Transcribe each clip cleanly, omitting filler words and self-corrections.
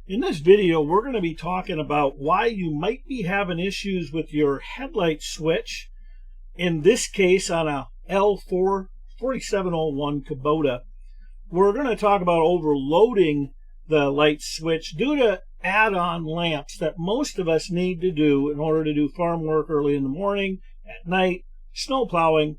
In this video, we're going to be talking about why you might be having issues with your headlight switch, in this case on a L4701 Kubota. We're going to talk about overloading the light switch due to add-on lamps that most of us need to do in order to do farm work early in the morning, at night, snow plowing.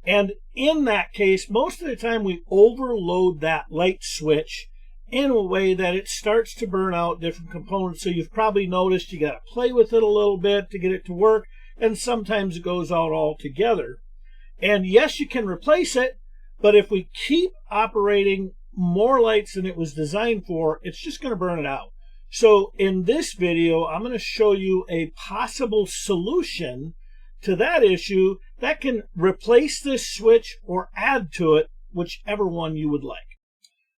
And in that case, most of the time we overload that light switch in a way that it starts to burn out different components. So you've probably noticed you got to play with it a little bit to get it to work, and sometimes it goes out altogether. And yes, you can replace it, but if we keep operating more lights than it was designed for, it's just going to burn it out. So in this video, I'm going to show you a possible solution to that issue that can replace this switch or add to it, whichever one you would like.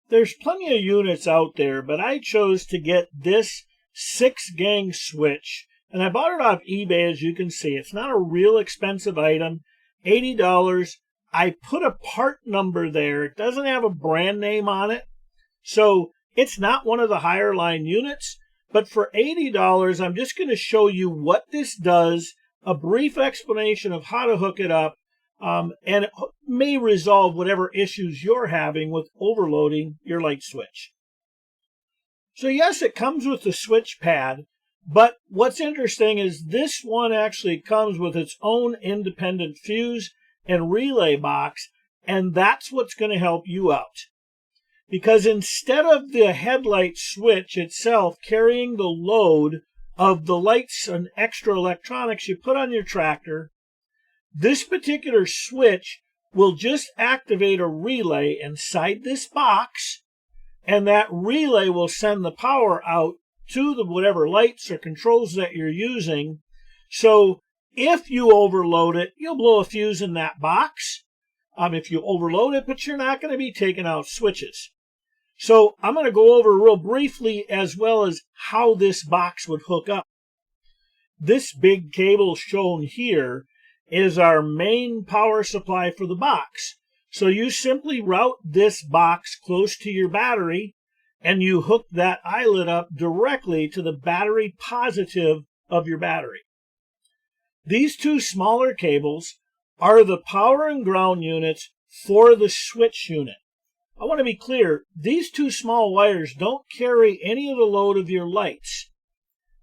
There's plenty of units out there, but I chose to get this 6-gang switch, and I bought it off eBay. As you can see, it's not a real expensive item, $80. I put a part number there. It doesn't have a brand name on it, so it's not one of the higher line units, but for $80, I'm just going to show you what this does, a brief explanation of how to hook it up, and it may resolve whatever issues you're having with overloading your light switch. So yes, it comes with the switch pad, but what's interesting is this one actually comes with its own independent fuse and relay box, and that's what's going to help you out. Because instead of the headlight switch itself carrying the load of the lights and extra electronics you put on your tractor, this particular switch will just activate a relay inside this box, and that relay will send the power out to the whatever lights or controls that you're using. So if you overload it, you'll blow a fuse in that box if you overload it, but you're not going to be taking out switches. So I'm going to go over real briefly as well as how this box would hook up. This big cable shown here is our main power supply for the box. So you simply route this box close to your battery, and you hook that eyelet up directly to the battery positive of your battery. These two smaller cables are the power and ground units for the switch unit. I want to be clear, these two small wires don't carry any of the load of your lights.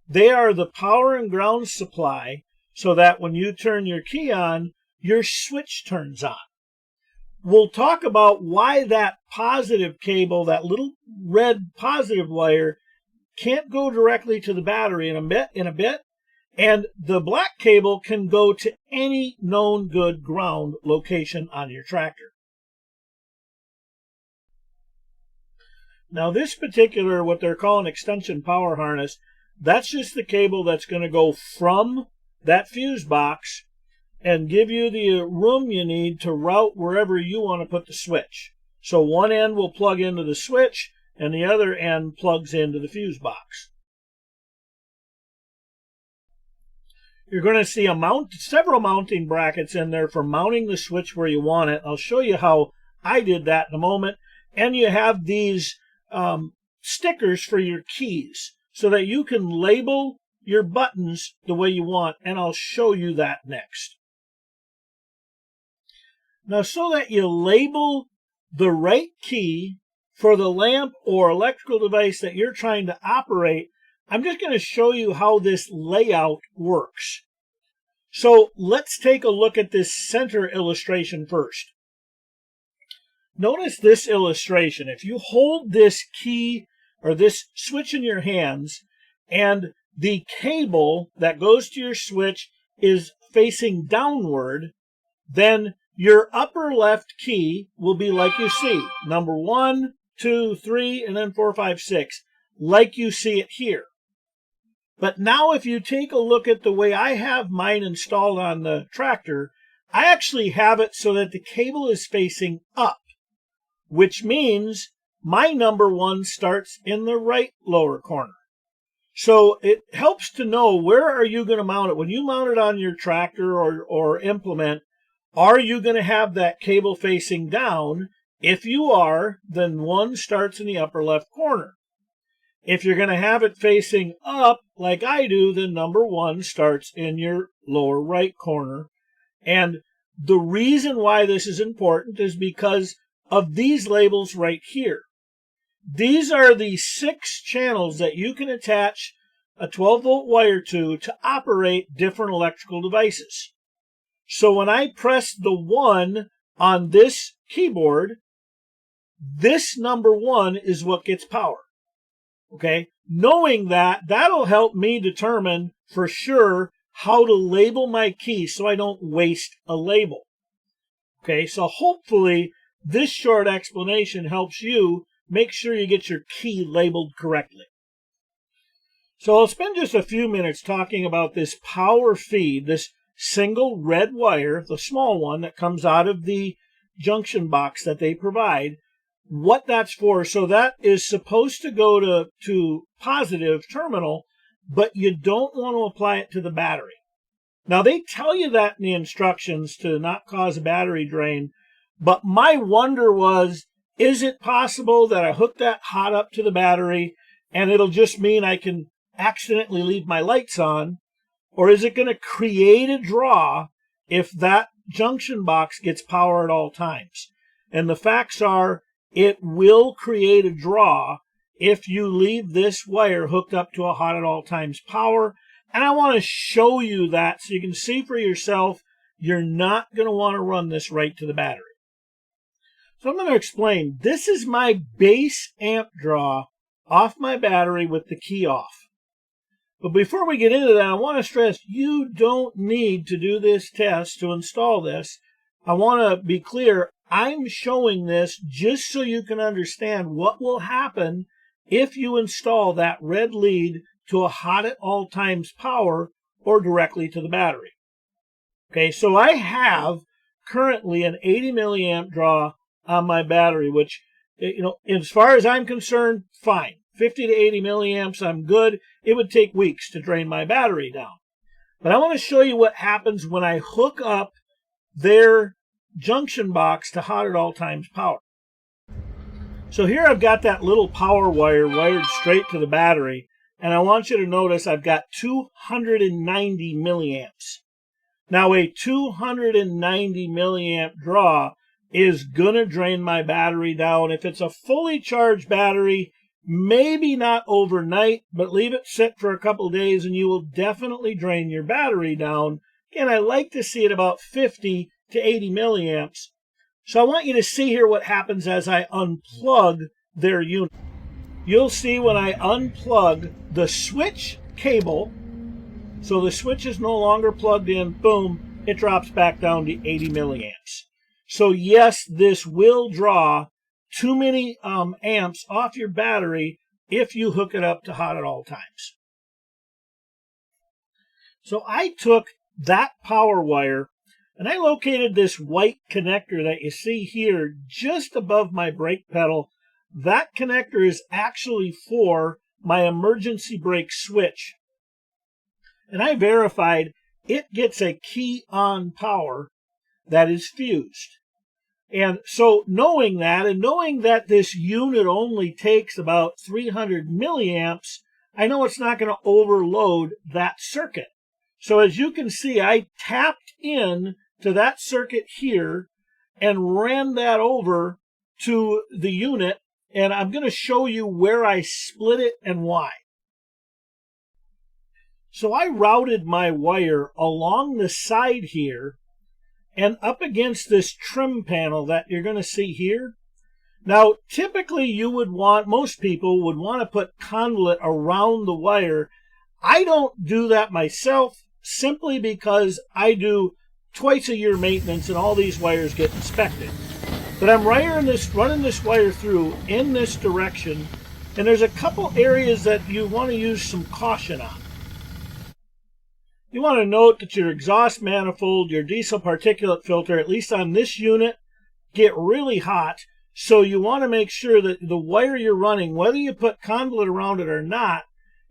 They are the power and ground supply, so that when you turn your key on, your switch turns on. We'll talk about why that positive cable, that little red positive wire, can't go directly to the battery in a bit, and the black cable can go to any known good ground location on your tractor. Now this particular, what they're calling extension power harness, that's just the cable that's going to go from that fuse box and give you the room you need to route wherever you want to put the switch. So one end will plug into the switch and the other end plugs into the fuse box. You're going to see several mounting brackets in there for mounting the switch where you want it. I'll show you how I did that in a moment. And you have these stickers for your keys so that you can label your buttons the way you want, and I'll show you that next. Now, so that you label the right key for the lamp or electrical device that you're trying to operate, I'm just going to show you how this layout works. So let's take a look at this center illustration first. Notice this illustration. If you hold this key or this switch in your hands, and the cable that goes to your switch is facing downward, then your upper left key will be like you see. Number 1, 2, 3, and then 4, 5, 6, like you see it here. But now if you take a look at the way I have mine installed on the tractor, I actually have it so that the cable is facing up, which means my number 1 starts in the right lower corner. So it helps to know where are you going to mount it. When you mount it on your tractor or implement, are you going to have that cable facing down? If you are, then 1 starts in the upper left corner. If you're going to have it facing up like I do, then number 1 starts in your lower right corner. And the reason why this is important is because of these labels right here. These are the 6 channels that you can attach a 12-volt wire to operate different electrical devices. So when I press the 1 on this keyboard, this number 1 is what gets power. Okay? Knowing that, that'll help me determine for sure how to label my key so I don't waste a label. Okay, so hopefully this short explanation helps you make sure you get your key labeled correctly. So I'll spend just a few minutes talking about this power feed, this single red wire, the small one that comes out of the junction box that they provide, what that's for. So that is supposed to go to positive terminal, but you don't want to apply it to the battery. Now, they tell you that in the instructions to not cause a battery drain, but my wonder was, is it possible that I hook that hot up to the battery and it'll just mean I can accidentally leave my lights on? Or is it going to create a draw if that junction box gets power at all times? And the facts are, it will create a draw if you leave this wire hooked up to a hot at all times power. And I want to show you that so you can see for yourself you're not going to want to run this right to the battery. So I'm going to explain. This is my base amp draw off my battery with the key off. But before we get into that, I want to stress you don't need to do this test to install this. I want to be clear. I'm showing this just so you can understand what will happen if you install that red lead to a hot at all times power or directly to the battery. Okay, so I have currently an 80 milliamp draw on my battery, which, as far as I'm concerned, fine. 50 to 80 milliamps, I'm good. It would take weeks to drain my battery down. But I want to show you what happens when I hook up their junction box to hot at all times power. So here I've got that little power wire wired straight to the battery, and I want you to notice I've got 290 milliamps. Now a 290 milliamp draw is going to drain my battery down. If it's a fully charged battery, maybe not overnight, but leave it sit for a couple days and you will definitely drain your battery down. Again, I like to see it about 50 to 80 milliamps. So I want you to see here what happens as I unplug their unit. You'll see when I unplug the switch cable, so the switch is no longer plugged in, boom, it drops back down to 80 milliamps. So yes, this will draw too many amps off your battery if you hook it up to hot at all times. So I took that power wire and I located this white connector that you see here just above my brake pedal. That connector is actually for my emergency brake switch. And I verified it gets a key on power that is fused. And so knowing that, and knowing that this unit only takes about 300 milliamps, I know it's not going to overload that circuit. So as you can see, I tapped in to that circuit here and ran that over to the unit, and I'm going to show you where I split it and why. So I routed my wire along the side here and up against this trim panel that you're going to see here. Now, typically you would want, most people would want to put conduit around the wire. I don't do that myself simply because I do twice a year maintenance and all these wires get inspected. But I'm running this wire through in this direction, and there's a couple areas that you want to use some caution on. You want to note that your exhaust manifold, your diesel particulate filter, at least on this unit, get really hot. So you want to make sure that the wire you're running, whether you put conduit around it or not,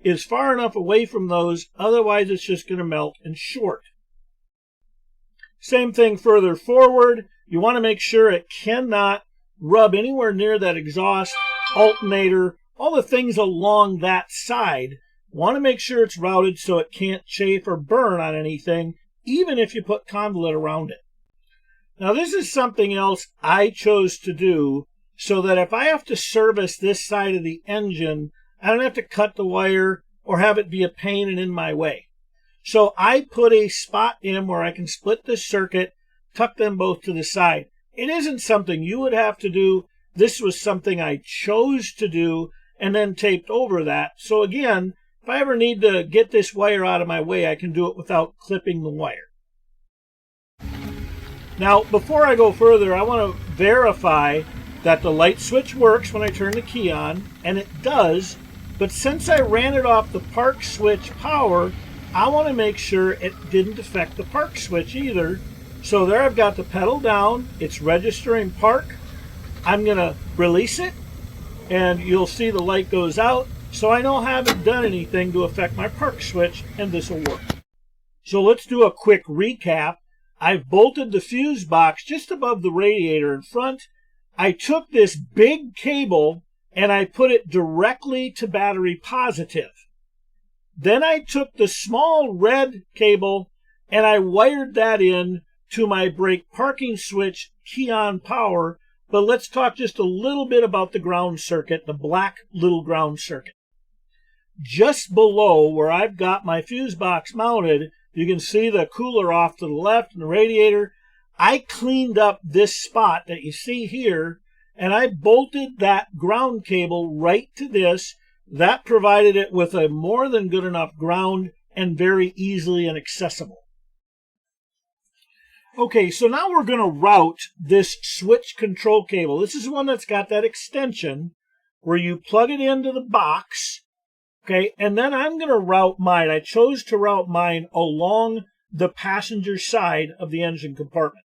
is far enough away from those. Otherwise, it's just going to melt and short. Same thing further forward. You want to make sure it cannot rub anywhere near that exhaust, alternator, all the things along that side. Want to make sure it's routed so it can't chafe or burn on anything, even if you put conduit around it. Now this is something else I chose to do so that if I have to service this side of the engine, I don't have to cut the wire or have it be a pain and in my way. So I put a spot in where I can split this circuit, tuck them both to the side. It isn't something you would have to do. This was something I chose to do and then taped over that. So again, if I ever need to get this wire out of my way, I can do it without clipping the wire. Now, before I go further, I want to verify that the light switch works when I turn the key on, and it does, but since I ran it off the park switch power, I want to make sure it didn't affect the park switch either. So there I've got the pedal down, it's registering park. I'm going to release it, and you'll see the light goes out, so I know I haven't done anything to affect my park switch, and this will work. So let's do a quick recap. I've bolted the fuse box just above the radiator in front. I took this big cable and I put it directly to battery positive. Then I took the small red cable and I wired that in to my brake parking switch key on power. But let's talk just a little bit about the ground circuit, the black little ground circuit. Just below where I've got my fuse box mounted, you can see the cooler off to the left and the radiator. I cleaned up this spot that you see here, and I bolted that ground cable right to this. That provided it with a more than good enough ground and very easily and accessible. Okay, so now we're going to route this switch control cable. This is one that's got that extension where you plug it into the box. Okay, and then I'm going to route mine. I chose to route mine along the passenger side of the engine compartment.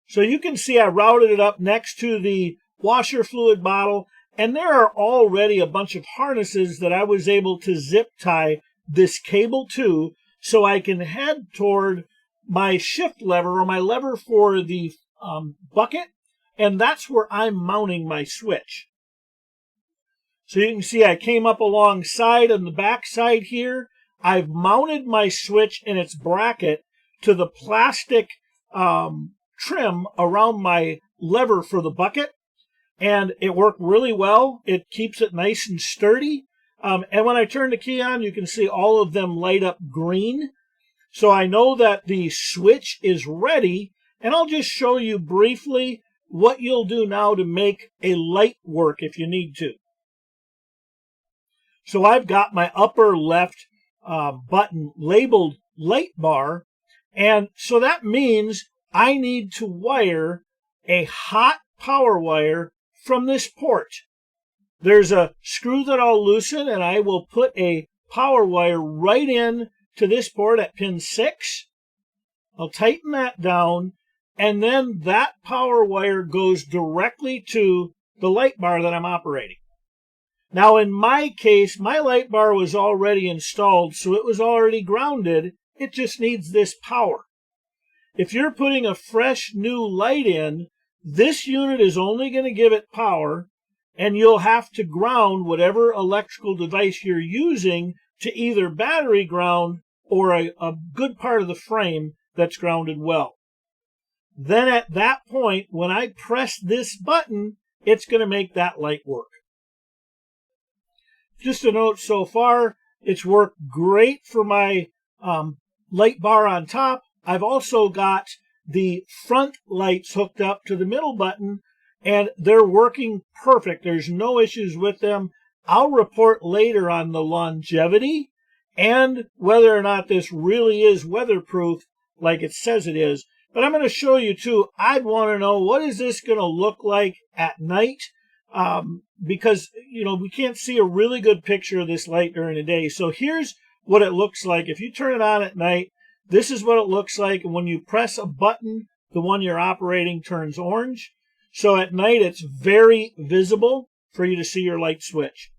So you can see I routed it up next to the washer fluid bottle, and there are already a bunch of harnesses that I was able to zip tie this cable to so I can head toward my shift lever or my lever for the bucket, and that's where I'm mounting my switch. So you can see I came up alongside on the back side here. I've mounted my switch in its bracket to the plastic trim around my lever for the bucket, and it worked really well. It keeps it nice and sturdy. And when I turn the key on, you can see all of them light up green. So I know that the switch is ready, and I'll just show you briefly what you'll do now to make a light work if you need to. So I've got my upper left button labeled light bar, and so that means I need to wire a hot power wire from this port. There's a screw that I'll loosen, and I will put a power wire right in to this port at pin 6. I'll tighten that down, and then that power wire goes directly to the light bar that I'm operating. Now, in my case, my light bar was already installed, so it was already grounded. It just needs this power. If you're putting a fresh new light in, this unit is only going to give it power, and you'll have to ground whatever electrical device you're using to either battery ground or a good part of the frame that's grounded well. Then at that point, when I press this button, it's going to make that light work. Just a note so far, it's worked great for my light bar on top. I've also got the front lights hooked up to the middle button, and they're working perfect. There's no issues with them. I'll report later on the longevity and whether or not this really is weatherproof like it says it is. But I'm going to show you too. I'd want to know, what is this going to look like at night? Because, we can't see a really good picture of this light during the day. So here's what it looks like. If you turn it on at night, this is what it looks like. And when you press a button, the one you're operating turns orange. So at night, it's very visible for you to see your light switch.